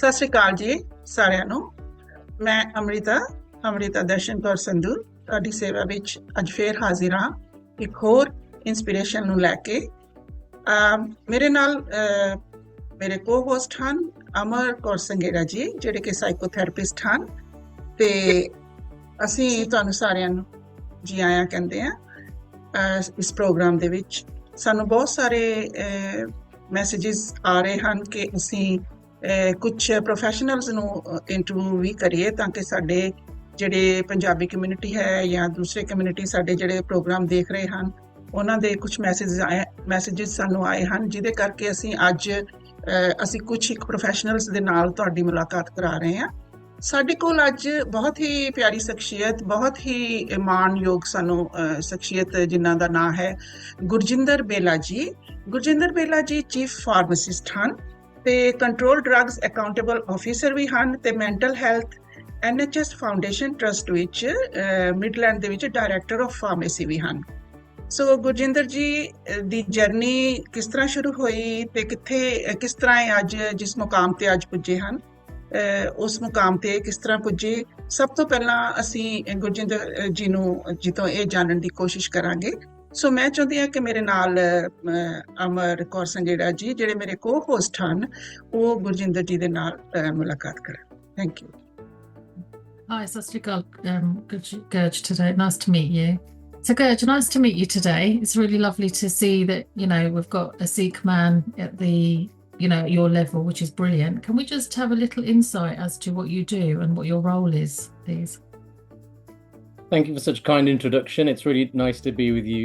ਸਤਿ ਸ਼੍ਰੀ ਅਕਾਲ ਜੀ ਸਾਰਿਆਂ ਨੂੰ। ਮੈਂ ਅੰਮ੍ਰਿਤਾ ਦਰਸ਼ਨ ਕੌਰ ਸੰਧੂ ਤੁਹਾਡੀ ਸੇਵਾ ਵਿੱਚ ਅੱਜ ਫੇਰ ਹਾਜ਼ਰ ਹਾਂ ਇੱਕ ਹੋਰ ਇੰਸਪੀਰੇਸ਼ਨ ਨੂੰ ਲੈ ਕੇ। ਮੇਰੇ ਨਾਲ ਮੇਰੇ ਕੋ-ਹੋਸਟ ਹਨ ਅਮਰ ਕੌਰ ਸੰਗੇਰਾ ਜੀ, ਜਿਹੜੇ ਕਿ ਸਾਈਕੋਥੈਰੇਪਿਸਟ ਹਨ, ਤੇ ਅਸੀਂ ਤੁਹਾਨੂੰ ਸਾਰਿਆਂ ਨੂੰ ਜੀ ਆਇਆਂ ਕਹਿੰਦੇ ਹਾਂ ਇਸ ਪ੍ਰੋਗਰਾਮ ਦੇ ਵਿੱਚ। ਸਾਨੂੰ ਬਹੁਤ ਸਾਰੇ ਮੈਸੇजेस ਆ ਰਹੇ ਹਨ ਕਿ ਅਸੀਂ ਕੁਝ ਪ੍ਰੋਫੈਸ਼ਨਲਸ ਨੂੰ ਇੰਟਰਵਿਊ ਵੀ ਕਰੀਏ, ਤਾਂ ਕਿ ਸਾਡੇ ਜਿਹੜੇ ਪੰਜਾਬੀ ਕਮਿਊਨਿਟੀ ਹੈ ਜਾਂ ਦੂਸਰੇ ਕਮਿਊਨਿਟੀ ਸਾਡੇ ਜਿਹੜੇ ਪ੍ਰੋਗਰਾਮ ਦੇਖ ਰਹੇ ਹਨ, ਉਹਨਾਂ ਦੇ ਕੁਝ ਮੈਸੇजेस ਸਾਨੂੰ ਆਏ ਹਨ, ਜਿਹਦੇ ਕਰਕੇ ਅਸੀਂ ਕੁਝ ਇੱਕ ਪ੍ਰੋਫੈਸ਼ਨਲਸ ਦੇ ਨਾਲ ਤੁਹਾਡੀ ਮੁਲਾਕਾਤ ਕਰਾ ਰਹੇ ਹਾਂ। ਸਾਡੇ ਕੋਲ ਅੱਜ ਬਹੁਤ ਹੀ ਪਿਆਰੀ ਸ਼ਖਸੀਅਤ, ਬਹੁਤ ਹੀ ਮਾਣਯੋਗ ਸਾਨੂੰ ਸ਼ਖਸੀਅਤ, ਜਿਨ੍ਹਾਂ ਦਾ ਨਾਮ ਹੈ ਗੁਰਜਿੰਦਰ ਬੇਲਾ ਜੀ। ਗੁਰਜਿੰਦਰ ਬੇਲਾ ਜੀ ਚੀਫ ਫਾਰਮਾਸਿਸਟ ਹਨ ਤੇ ਕੰਟਰੋਲ ਡਰੱਗਸ ਅਕਾਊਂਟੇਬਲ ਆਫੀਸਰ ਵੀ ਹਨ, ਤੇ mental health NHS foundation trust ਵਿੱਚ ਮਿਡਲੈਂਡ ਦੇ ਵਿੱਚ ਡਾਇਰੈਕਟਰ ਆਫ ਫਾਰਮੇਸੀ ਵੀ ਹਨ। ਸੋ ਗੁਰਜਿੰਦਰ ਜੀ ਦੀ ਜਰਨੀ ਕਿਸ ਤਰ੍ਹਾਂ ਸ਼ੁਰੂ ਹੋਈ ਤੇ ਕਿਸ ਤਰ੍ਹਾਂ ਅੱਜ ਜਿਸ ਮੁਕਾਮ ਤੇ ਅੱਜ ਪੁੱਜੇ ਹਨ, ਉਸ ਮੁਕਾਮ ਤੇ ਕਿਸ ਤਰ੍ਹਾਂ ਪੁੱਜੇ, ਸਭ ਤੋਂ ਪਹਿਲਾਂ ਅਸੀਂ ਗੁਰਜਿੰਦਰ ਜੀ ਤੋਂ ਇਹ ਜਾਣਨ ਦੀ ਕੋਸ਼ਿਸ਼ ਕਰਾਂਗੇ। ਸੋ ਮੈਂ ਚਾਹੁੰਦੀ ਹਾਂ ਕਿ ਮੇਰੇ ਨਾਲ ਅਮਰ ਕੌਰ ਸੰਗੇੜਾ ਜੀ, ਜਿਹੜੇ ਮੇਰੇ ਕੋ-ਹੋਸਟ ਹਨ, ਉਹ ਗੁਰਜਿੰਦਰ ਜੀ ਦੇ ਨਾਲ ਮੁਲਾਕਾਤ ਕਰਨ। Thank you. Hi, Sasri Kal, Gurj today. Nice to meet you. So Gurj, nice to meet you today. It's really lovely to see that, we've got a Sikh man at at your level, which is brilliant. Can we just have a little insight as to what you do and what your role is, please? Thank you for such a kind introduction. It's really nice to be with you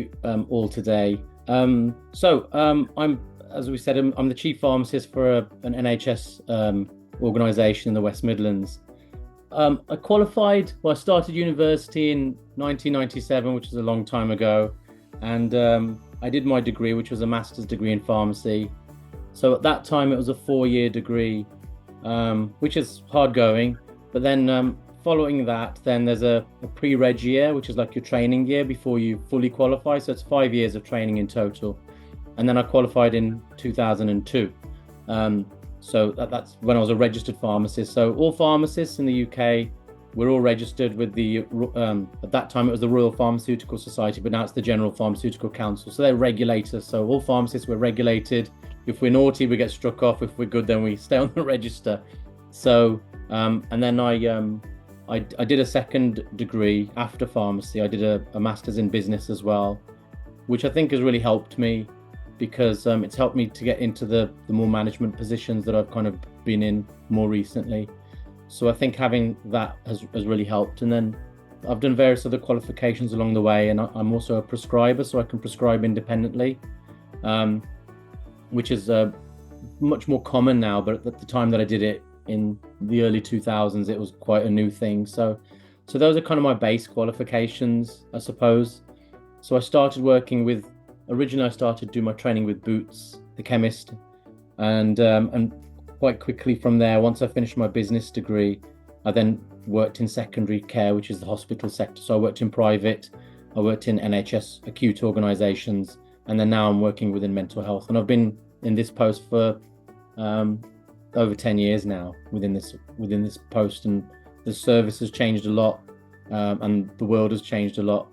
all today. I'm, as we said, I'm the Chief Pharmacist for an NHS organisation in the West Midlands. I started university in 1997, which is a long time ago, and I did my degree, which was a master's degree in pharmacy. So at that time it was a 4-year degree, which is hard going, but then following that, then there's a pre-reg year, which is like your training year before you fully qualify. So it's 5 years of training in total. And then I qualified in 2002. So that's when I was a registered pharmacist. So all pharmacists in the UK, we're all registered with at that time it was the Royal Pharmaceutical Society, but now it's the General Pharmaceutical Council. So they're regulators. So all pharmacists were regulated. If we're naughty, we get struck off. If we're good, then we stay on the register. So, and then I did a second degree after pharmacy. I did a master's in business as well, which I think has really helped me, because it's helped me to get into the more management positions that I've kind of been in more recently. So I think having that has really helped. And then I've done various other qualifications along the way, and I'm also a prescriber, so I can prescribe independently, which is much more common now, but at the time that I did it in the early 2000s, it was quite a new thing. So those are kind of my base qualifications, I suppose. So I started working originally I started doing my training with Boots, the chemist, and quite quickly from there, once I finished my business degree, I then worked in secondary care, which is the hospital sector. So I worked in private, I worked in NHS acute organisations, and then now I'm working within mental health. And I've been in this post for over 10 years now within this post, and the service has changed a lot, and the world has changed a lot.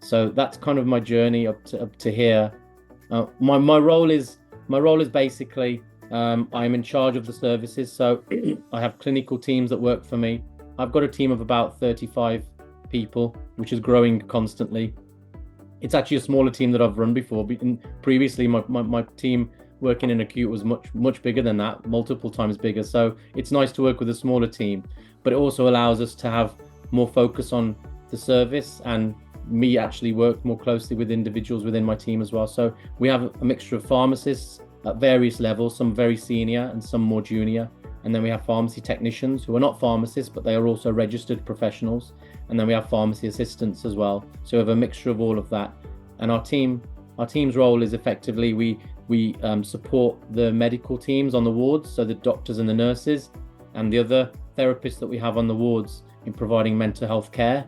So that's kind of my journey up to here. My role is basically I'm in charge of the services. So I have clinical teams that work for me. I've got a team of about 35 people, which is growing constantly. It's actually a smaller team that I've run before. Previously, my team working in acute was much bigger than that, multiple times bigger. So it's nice to work with a smaller team, but it also allows us to have more focus on the service, and me actually work more closely with individuals within my team as well. So we have a mixture of pharmacists at various levels, some very senior and some more junior, and then we have pharmacy technicians who are not pharmacists, but they are also registered professionals, and then we have pharmacy assistants as well. So we have a mixture of all of that. And our team's role is effectively we support the medical teams on the wards, so the doctors and the nurses and the other therapists that we have on the wards, in providing mental health care.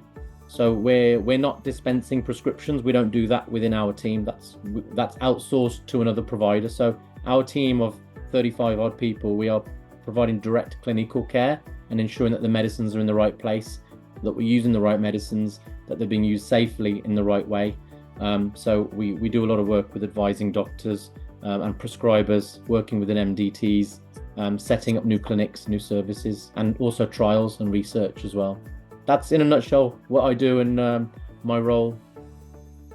So we're not dispensing prescriptions. We don't do that within our team. That's outsourced to another provider. So our team of 35 odd people, we are providing direct clinical care and ensuring that the medicines are in the right place, that we're using the right medicines, that they're being used safely in the right way. So we do a lot of work with advising doctors and prescribers, working with MDTs, setting up new clinics, new services, and also trials and research as well. That's in a nutshell what I do in my role.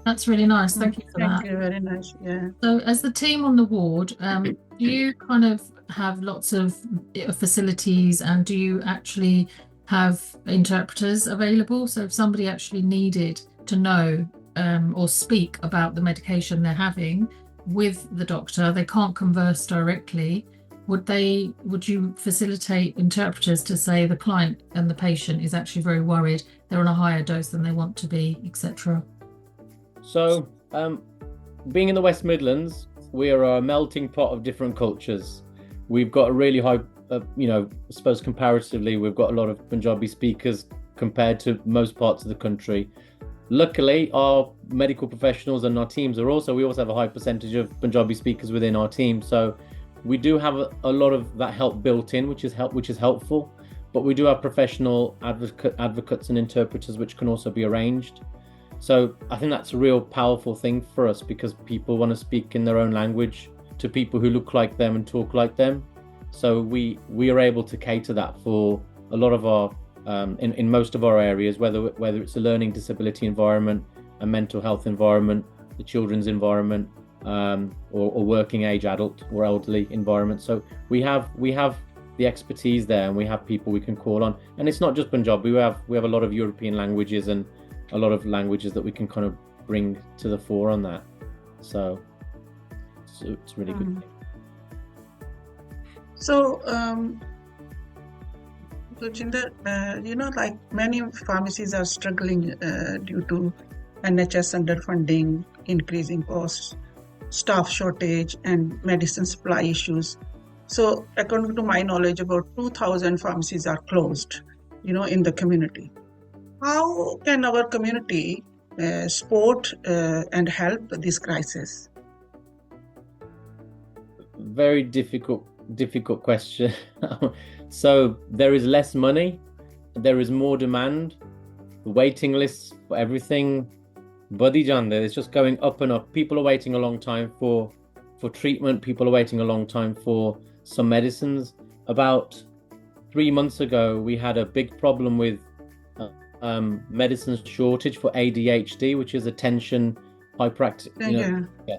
That's really nice. Thank you for that. Thank you, very nice. Yeah. So as the team on the ward, do you kind of have lots of facilities, and do you actually have interpreters available? So if somebody actually needed to know or speak about the medication they're having with the doctor, they can't converse directly, would you facilitate interpreters to say the client and the patient is actually very worried, they're on a higher dose than they want to be, etc.? So being in the West Midlands, we're a melting pot of different cultures. We've got a really high, I suppose comparatively, we've got a lot of Punjabi speakers compared to most parts of the country. Luckily, our medical professionals and our teams we also have a high percentage of Punjabi speakers within our team. So we do have a lot of that help built in, which is helpful. But we do have professional advocates and interpreters, which can also be arranged. So I think that's a real powerful thing for us, because people want to speak in their own language to people who look like them and talk like them. So we are able to cater that for a lot of our in most of our areas, whether it's a learning disability environment, a mental health environment, the children's environment, or working age adult or elderly environment. So we have the expertise there, and we have people we can call on. And it's not just Punjabi. We have a lot of European languages and a lot of languages that we can kind of bring to the fore on that. So it's really good. So, Gurjinder, like many pharmacies are struggling due to NHS underfunding, increasing costs, staff shortage, and medicine supply issues. So, according to my knowledge, about 2,000 pharmacies are closed, in the community. How can our community support and help this crisis? Very difficult question. So there is less money, there is more demand, the waiting lists for everything, Badi Jande, it's just going up and up. People are waiting a long time for treatment. People are waiting a long time for some medicines. About 3 months ago, we had a big problem with medicine shortage for ADHD, which is attention hyperactive.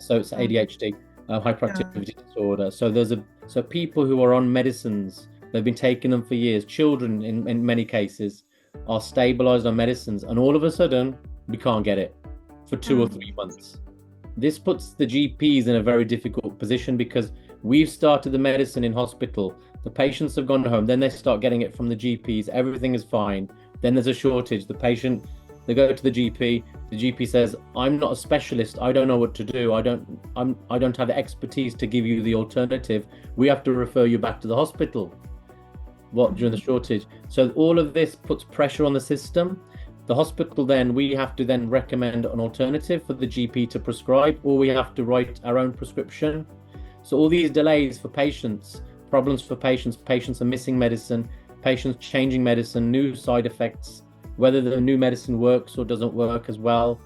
So it's ADHD, hyperactivity disorder. So people who are on medicines, they've been taking them for years. Children, in many cases, are stabilized on medicines, and all of a sudden we can't get it for 2 or 3 months. This puts the GPs in a very difficult position, because we've started the medicine in hospital, the patients have gone home, then they start getting it from the GPs, everything is fine, then there's a shortage, they go to the GP says, I'm not a specialist, I don't know what to do, I don't have the expertise to give you the alternative, we have to refer you back to the hospital during the shortage. So all of this puts pressure on the system. The hospital, then we have to then recommend an alternative for the GP to prescribe, or we have to write our own prescription. So all these delays for patients, problems for patients are missing medicine, patients changing medicine, new side effects, whether the new medicine works or doesn't work as well.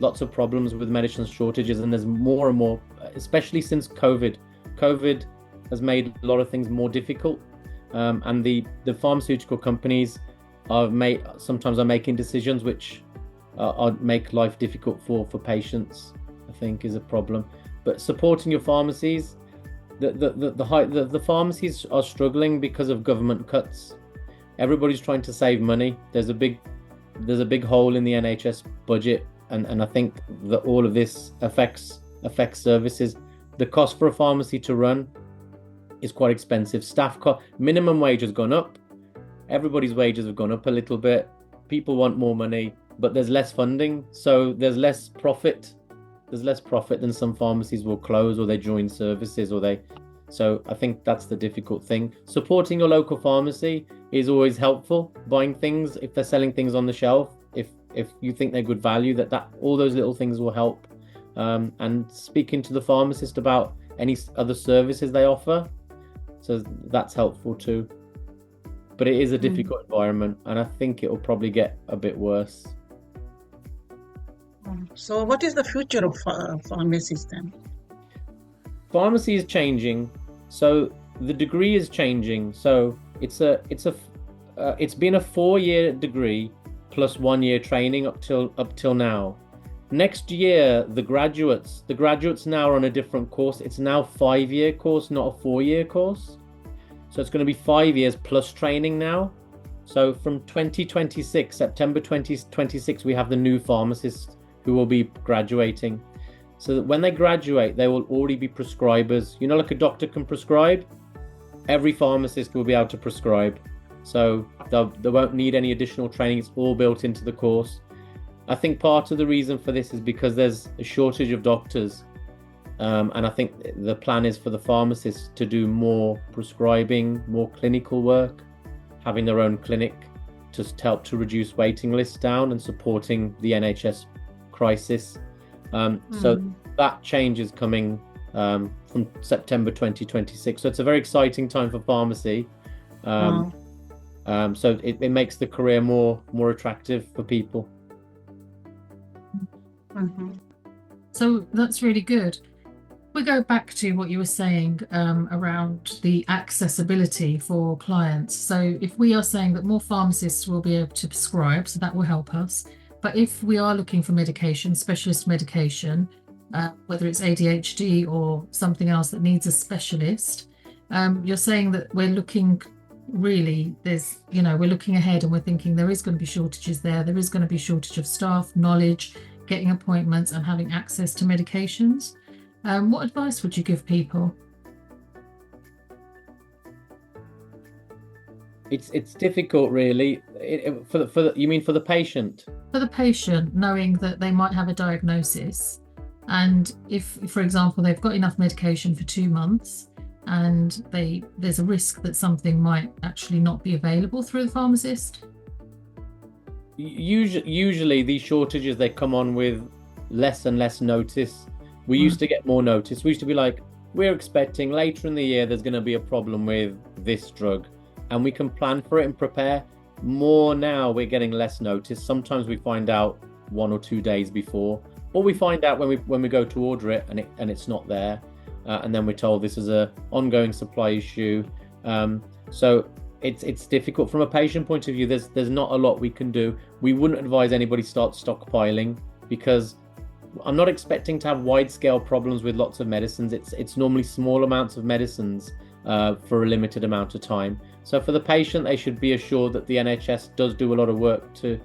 Lots of problems with medicine shortages, and there's more and more, especially since COVID. COVID has made a lot of things more difficult, and the pharmaceutical companies sometimes are making decisions which make life difficult for patients, I think is a problem. But supporting your pharmacies, the pharmacies are struggling because of government cuts. Everybody's trying to save money. There's a big hole in the NHS budget, and I think that all of this affects services. The cost for a pharmacy to run is quite expensive. Staff cost, minimum wage has gone up. Everybody's wages have gone up a little bit. People want more money, but there's less funding, so there's less profit. There's less profit, than some pharmacies will close, or they join services, so I think that's the difficult thing. Supporting your local pharmacy is always helpful. Buying things, if they're selling things on the shelf, if you think they're good value, that all those little things will help. And speaking to the pharmacist about any other services they offer, So that's helpful too. But it is a difficult environment, and I think it will probably get a bit worse. So what is the future of pharmacies then? Pharmacy is changing, so the degree is changing. So it's been a 4-year degree plus 1 year training up till now. Next year, the graduates now are on a different course. It's now 5-year course, not a 4-year course. So it's going to be 5 years plus training now. So from 2026, September 2026, we have the new pharmacists who will be graduating. So that when they graduate, they will already be prescribers. You know, like a doctor can prescribe, every pharmacist will be able to prescribe. So they won't need any additional training. It's all built into the course. I think part of the reason for this is because there's a shortage of doctors. And I think the plan is for the pharmacists to do more prescribing, more clinical work, having their own clinic to help to reduce waiting lists down and supporting the NHS crisis. So that change is coming from September 2026. So it's a very exciting time for pharmacy. So it makes the career more attractive for people. So that's really good. We go back to what you were saying around the accessibility for clients. So if we are saying that more pharmacists will be able to prescribe, so that will help us. But if we are looking for medication, specialist medication, whether it's ADHD or something else that needs a specialist, you're saying that we're looking really, we're looking ahead and we're thinking there is going to be shortages there. There is going to be shortage of staff, knowledge, getting appointments and having access to medications. What advice would you give people? It's difficult, really. You mean for the patient? For the patient, knowing that they might have a diagnosis, and if, for example, they've got enough medication for 2 months, and there's a risk that something might actually not be available through the pharmacist. Usually, these shortages, they come on with less and less notice. We used to get more notice. We used to be like, we're expecting later in the year there's going to be a problem with this drug, and we can plan for it and prepare. More now, we're getting less notice. Sometimes we find out 1 or 2 days before, or we find out when we go to order it and it's not there, and then we're told this is a ongoing supply issue. So it's difficult from a patient point of view. There's not a lot we can do. We wouldn't advise anybody start stockpiling, because I'm not expecting to have wide-scale problems with lots of medicines. It's normally small amounts of medicines for a limited amount of time. So for the patient, they should be assured that the NHS does do a lot of work to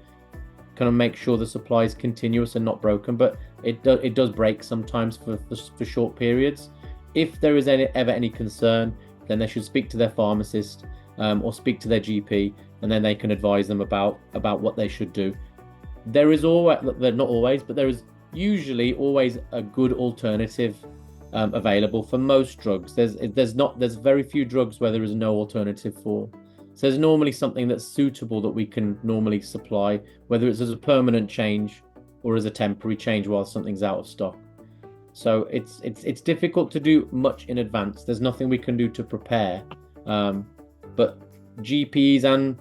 kind of make sure the supply is continuous and not broken. But it does break sometimes for short periods. If there is ever any concern, then they should speak to their pharmacist or speak to their GP, and then they can advise them about what they should do. There is usually always a good alternative available for most drugs. There's very few drugs where there is no alternative for. So there's normally something that's suitable that we can normally supply, whether it's as a permanent change or as a temporary change while something's out of stock. So it's difficult to do much in advance. There's nothing we can do to prepare. But GPs and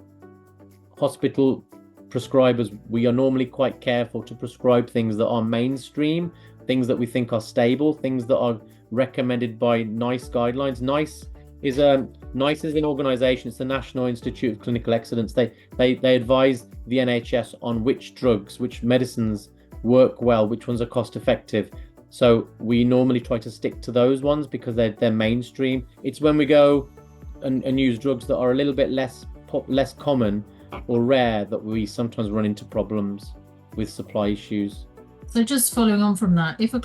hospital prescribers, we are normally quite careful to prescribe things that are mainstream, things that we think are stable, things that are recommended by NICE guidelines. NICE is an organization. It's the National Institute of Clinical Excellence. They advise the NHS on which drugs, which medicines work well, which ones are cost effective. So we normally try to stick to those ones because they're mainstream. It's when we go and use drugs that are a little bit less common or rare that we sometimes run into problems with supply issues. So just following on from that, if a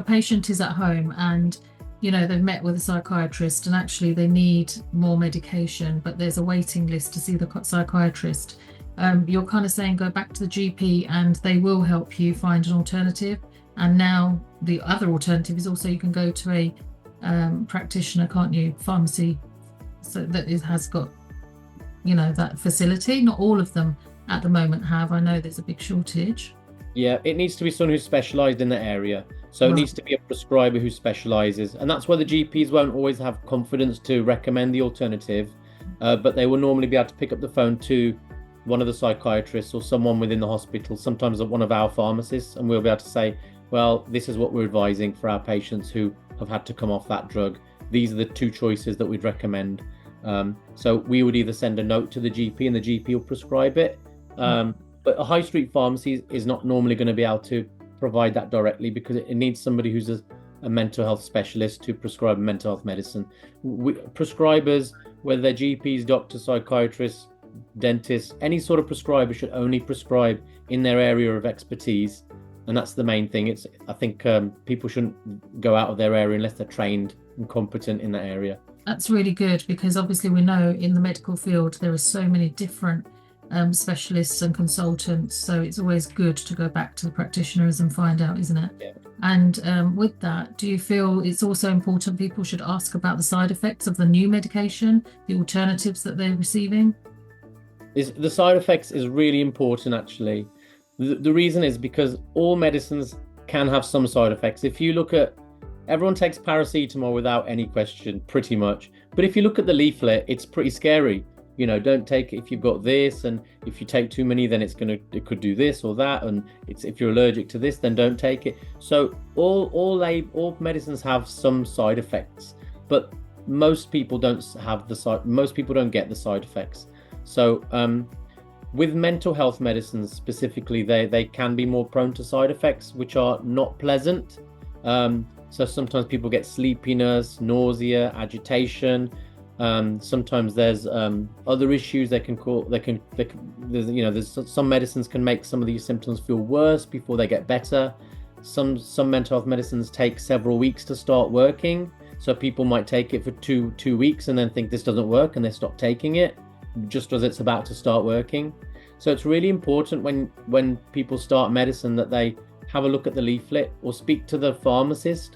patient is at home and they've met with a psychiatrist and actually they need more medication, but there's a waiting list to see the psychiatrist, you're kind of saying go back to the GP and they will help you find an alternative. And now the other alternative is also you can go to a practitioner, can't you? Pharmacy, so that it has got that facility. Not all of them at the moment have. I know there's a big shortage. Yeah, it needs to be someone who's specialized in the area. So it Right. needs to be a prescriber who specializes. And that's why the GPs won't always have confidence to recommend the alternative, but they will normally be able to pick up the phone to one of the psychiatrists or someone within the hospital, sometimes one of our pharmacists, and we'll be able to say, well, this is what we're advising for our patients who have had to come off that drug. These are the two choices that we'd recommend. So we would either send a note to the GP and the GP will prescribe it. But a high street pharmacy is not normally going to be able to provide that directly because it needs somebody who's a mental health specialist to prescribe mental health medicine. Prescribers, whether they're GPs, doctors, psychiatrists, dentists, any sort of prescriber should only prescribe in their area of expertise. And that's the main thing. I think people shouldn't go out of their area unless they're trained and competent in that area. That's really good, because obviously we know in the medical field there are so many different specialists and consultants, so it's always good to go back to the practitioners and find out, isn't it? Yeah. And with that, do you feel it's also important people should ask about the side effects of the new medication, the alternatives that they're receiving? The side effects is really important, actually. The reason is because all medicines can have some side effects. If you look at, everyone takes paracetamol without any question, pretty much. But if you look at the leaflet, it's pretty scary. You know, don't take it if you've got this, and if you take too many, then it could do this or that, and if you're allergic to this, then don't take it. So all medicines have some side effects, but most people don't get the side effects. So with mental health medicines specifically, they can be more prone to side effects, which are not pleasant. So sometimes people get sleepiness, nausea, agitation. Sometimes there's other issues there's some medicines can make some of these symptoms feel worse before they get better. Some mental health medicines take several weeks to start working. So people might take it for two weeks and then think this doesn't work and they stop taking it just as it's about to start working. So it's really important when people start medicine that they have a look at the leaflet or speak to the pharmacist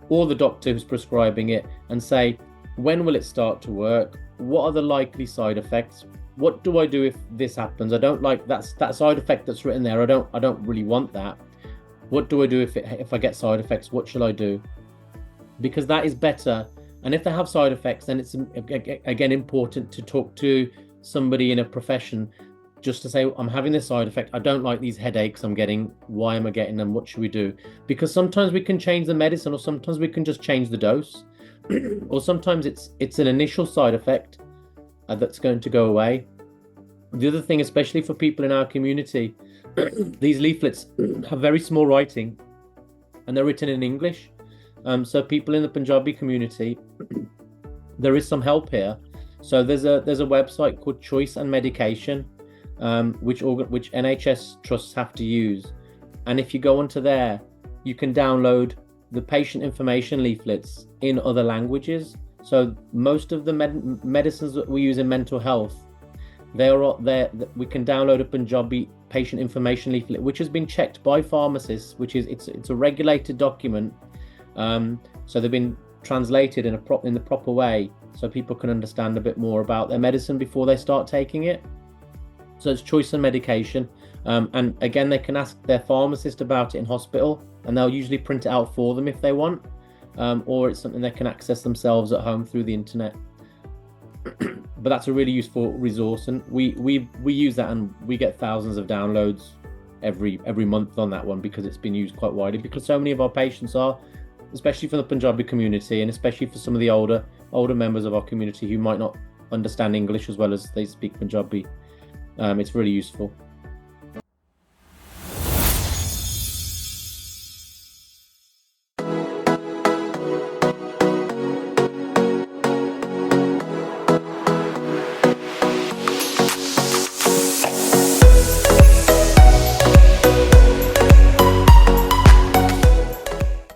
or the doctor who's prescribing it and say, when will it start to work? What are the likely side effects? What do I do if this happens? I don't like that side effect that's written there. I don't really want that. What do I do if I get side effects? What shall I do? Because that is better. And if they have side effects, then it's again important to talk to somebody in a profession just to say, I'm having this side effect. I don't like these headaches I'm getting. Why am I getting them? What should we do? Because sometimes we can change the medicine, or sometimes we can just change the dose. Or sometimes it's an initial side effect that's going to go away. The other thing, especially for people in our community, these leaflets have very small writing and they're written in English. So people in the Punjabi community, there is some help here. So there's a website called Choice and Medication, which NHS trusts have to use. And if you go onto there, you can download the patient information leaflets in other languages. So most of the medicines that we use in mental health, they're there. We can download a Punjabi patient information leaflet, which has been checked by pharmacists, it's a regulated document. So they've been translated in the proper way, so people can understand a bit more about their medicine before they start taking it. So it's Choice and Medication. And again, they can ask their pharmacist about it in hospital, and they'll usually print it out for them if they want, or it's something they can access themselves at home through the internet. But that's a really useful resource, and we use that, and we get thousands of downloads every month on that one because it's been used quite widely, because so many of our patients are, especially from the Punjabi community, and especially for some of the older members of our community who might not understand English as well as they speak Punjabi. It's really useful.